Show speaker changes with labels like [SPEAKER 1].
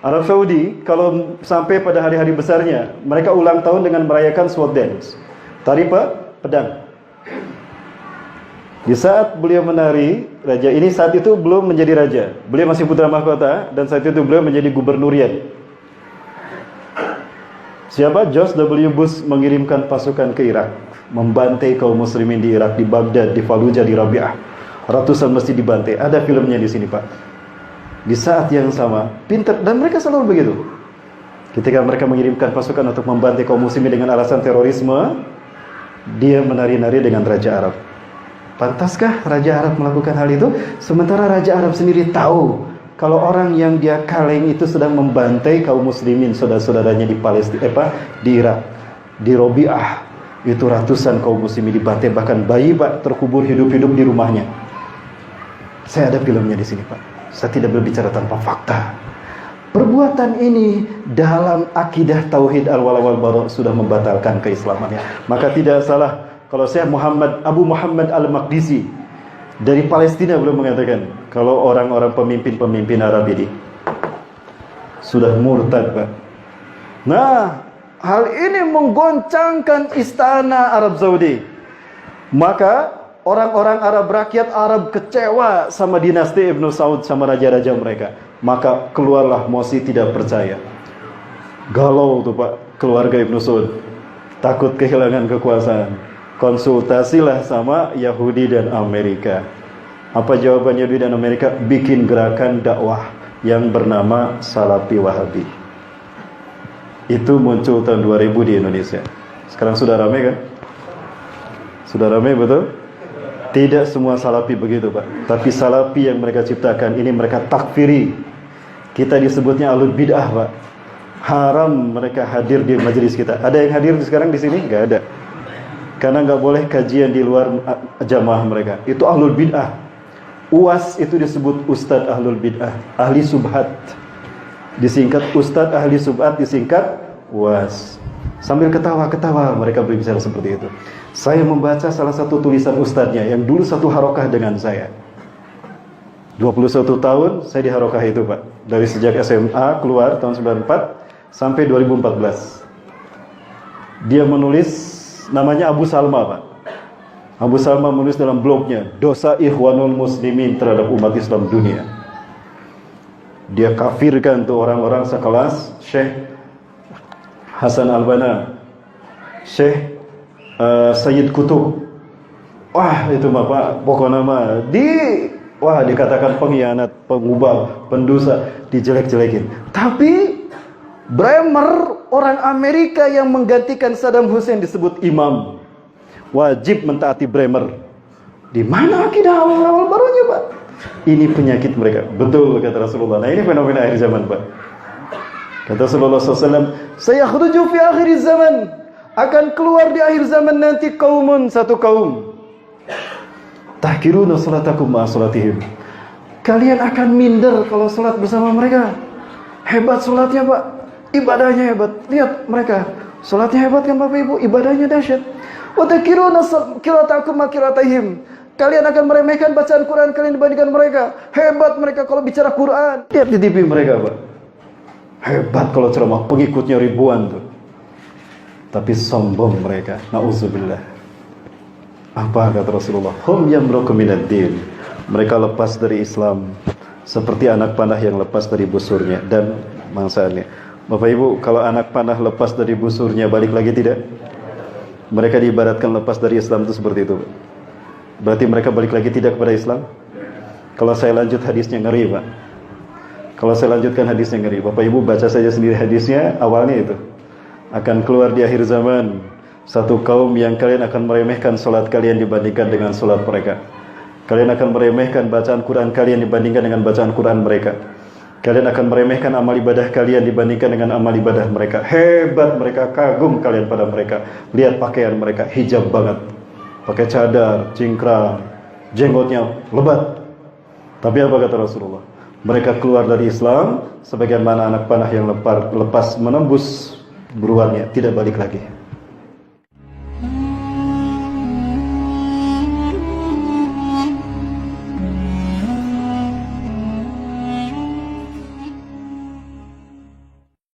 [SPEAKER 1] Arab Saudi kalau sampai pada hari-hari besarnya, mereka ulang tahun dengan merayakan sword dance, tari pedang. Di saat beliau menari, raja ini saat itu belum menjadi raja, beliau masih putra mahkota, dan saat itu beliau menjadi gubernurian. Siapa? George W. Bush mengirimkan pasukan ke Irak, membantai kaum muslimin di Irak, di Baghdad, di Fallujah, di Rabi'ah. Ratusan masjid dibantai. Ada filmnya di sini, Pak. Di saat yang sama, pintar, dan mereka selalu begitu. Ketika mereka mengirimkan pasukan untuk membantai kaum muslimin dengan alasan terorisme, dia menari-nari dengan Raja Arab. Pantaskah Raja Arab melakukan hal itu? Sementara Raja Arab sendiri tahu kalau orang yang dia kaleng itu sedang membantai kaum muslimin, saudara-saudaranya di Palestina, di Irak, di Rabi'ah. Itu ratusan kaum muslimin dibantai, bahkan bayi Pak terkubur hidup-hidup di rumahnya. Saya ada filmnya di sini, Pak. Saya tidak berbicara tanpa fakta. Perbuatan ini dalam akidah tauhid al-wala wal bara sudah membatalkan keislamannya. Maka tidak salah kalau saya Abu Muhammad al-Maqdisi dari Palestina belum mengatakan kalau orang-orang pemimpin-pemimpin Arab ini sudah murtad, Pak. Nah, hal ini menggoncangkan istana Arab Saudi. Maka orang-orang Arab, rakyat Arab kecewa sama dinasti Ibnu Saud, sama raja-raja mereka. Maka keluarlah mosi tidak percaya. Galau tuh Pak, keluarga Ibnu Saud. Takut kehilangan kekuasaan. Konsultasilah sama Yahudi dan Amerika. Apa jawaban Yahudi dan Amerika? Bikin gerakan dakwah yang bernama Salafi Wahabi. Itu muncul tahun 2000 di Indonesia. Sekarang sudah ramai kan? Sudah ramai betul? Tidak semua Salafi begitu, Pak. Tapi Salafi yang mereka ciptakan ini mereka takfiri. Kita disebutnya Ahlul Bid'ah, Pak. Haram mereka hadir di majelis kita. Ada yang hadir sekarang di sini? Nggak ada. Karena nggak boleh kajian di luar jamaah mereka. Itu Ahlul Bid'ah. UAS itu disebut Ustadz Ahlul Bid'ah, ahli subhat. Disingkat Ustadz ahli subhat, disingkat UAS. Sambil ketawa-ketawa mereka berbicara seperti itu. Saya membaca salah satu tulisan ustadznya yang dulu satu harokah dengan saya. 21 tahun saya di harokah itu, Pak. Dari sejak SMA keluar tahun 94 sampai 2014. Dia menulis, namanya Abu Salma, Pak. Abu Salma menulis dalam blognya, dosa Ikhwanul Muslimin terhadap umat Islam dunia. Dia kafirkan tuh orang-orang sekelas Syekh Hasan Al-Banna, Syekh Sayyid Qutub. Wah, itu Bapak, pokoknya mah dikatakan pengkhianat, pengubah, pendosa, dijelek-jelekin. Tapi Bremer, orang Amerika yang menggantikan Saddam Hussein, disebut imam. Wajib mentaati Bremer. Di mana akidah awal-awal barunya, Pak? Ini penyakit mereka. Betul kata Rasulullah. Nah, ini fenomena akhir zaman, Pak. Kata Rasulullah SAW, "Sayakhruju fi akhir zaman." Akan keluar di akhir zaman nanti kaumun, satu kaum. Tahkiruna salatakum ma salatihim. Kalian akan minder kalau salat bersama mereka. Hebat salatnya, Pak. Ibadahnya hebat. Lihat mereka. Salatnya hebat kan Bapak Ibu? Ibadahnya dahsyat. Wa tahkiruna qira'atakum ma qira'atihim. Kalian akan meremehkan bacaan Quran kalian dibandingkan mereka. Hebat mereka kalau bicara Quran. Lihat di TV mereka, Pak. Hebat kalau ceramah, pengikutnya ribuan tuh. Tapi sombong mereka. Nauzubillah. Apa kata Rasulullah? Hum yamruku minad din. Mereka lepas dari Islam seperti anak panah yang lepas dari busurnya dan mangsaannya. Bapak Ibu, kalau anak panah lepas dari busurnya balik lagi tidak? Mereka diibaratkan lepas dari Islam itu seperti itu. Berarti mereka balik lagi tidak kepada Islam? Kalau saya lanjut hadisnya ngeri, Pak. Kalau saya lanjutkan hadisnya ngeri. Bapak Ibu baca saja sendiri hadisnya, awalnya itu. Akan keluar di akhir zaman satu kaum yang kalian akan meremehkan salat kalian dibandingkan dengan salat mereka. Kalian akan meremehkan bacaan Quran kalian dibandingkan dengan bacaan Quran mereka. Kalian akan meremehkan amal ibadah kalian dibandingkan dengan amal ibadah mereka. Hebat mereka, kagum kalian pada mereka. Lihat pakaian mereka, hijab banget. Pakai cadar, cingkrang, jenggotnya lebat. Tapi apa kata Rasulullah? Mereka keluar dari Islam sebagaimana anak panah yang lepas menembus buruannya, tidak balik lagi.